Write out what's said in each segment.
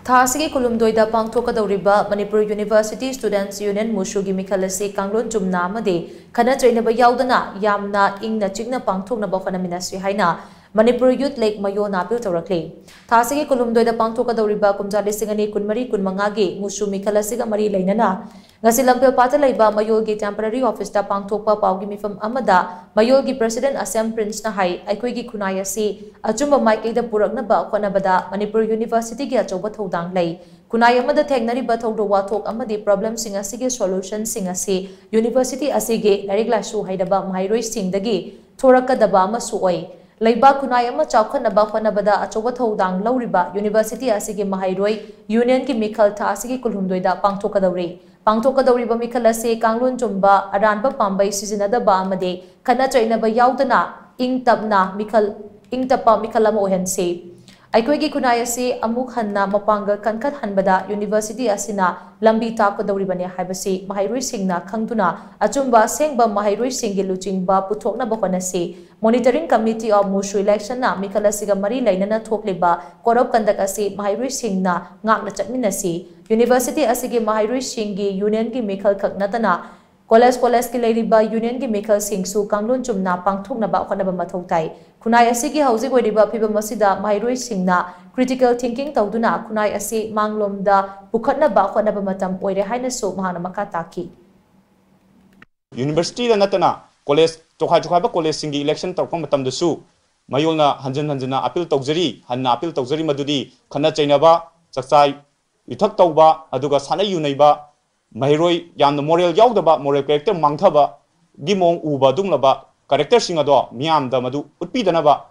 Asigi Kulumdoida pangthok-kadouriba Manipur University Students Union Musu gi Meekhal Asi Kanglon Chumna Amadi Khatna Cheinaba Yaodana yamna ingna Chikna Pangthoknaba hotnaminasi haina Manipur Youth League MAYOL tourakli Asigi Kulumdoida pangthok-kadouriba kumja lisingani kunmari kunmangagi Musu Meekhal Asi ga mari lainana ngasi lampel pata laiba MAYOL gi temporary office ta pangthokpa paugi mifam amada MAYOL gi President Assam Prince na hai aikoi gi khunai asi achumba maikei da puraknaba khonabada Manipur University gi achoba thodang lai kunai amada thengnariba thogdo wathok amadi problem sing asigi solution sing asi University asigi larik lasu haidaba mairoi singdagi thorakadaba amasu oi Laiba kunai ama chawkhanaba khonabada achoba thodang lauriba University asigi mahairoi Union ki Meekhal asigi kulhumdoida pangthok-kadouri pangthok-kadouriba Meekhal Asi Kanglon Chumba aranba pambai sizinadaba amade Khatna Cheinaba Yaodana ingtapna ingtapa Meekhal ama ohense Aikoigi kunai asi amuk hanna mapanga kankat hanbada University asina lambi takkadouribane haibasi mahairoi singna khangduna achumba sengba mahairoi singi luchingba puthoknaba honasi Monitoring Committee of Musu election na Meekhal Asi ga mari lainana thokliba korop kandak asi mahairoi singna ngakna chatminasi University asigi mahairoi singi Union ki Meekhal khaknatana College ki leiriba Union ki Meekhal singsu Kanglon Chumna pangthoknaba khonaba mathoktai kunai asigi hausi goidiba phiba masida mahairoi singna critical thinking tawduna kunai asi manglomda pukhatnaba khonaba matam oire haina so mahana makha taki University da natana college tokha college singi election tawpa matam dasu MAYOL na hanjana appeal tawjari hanna appeal tawjari madudi Khatna Cheinaba chakchai ithak tawba aduga sana yunaiba Mahiroi yamna moral yaudaba moral character mangthaba gimong uba dunglaba character singado miyamda madu utpidanaba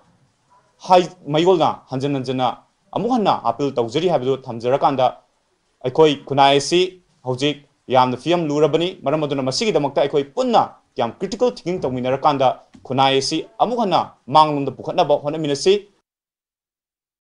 hai MAYOL na hanjana amuhanna appeal tawjari habdu thamjarakanda aikoi kunai asi hojik yamna fiam lurabani maramaduna masigi damakta aikoi punna yam critical thinking tawminarakanda kunai asi amuhanna manglomda pukhatnaba hotnaminasi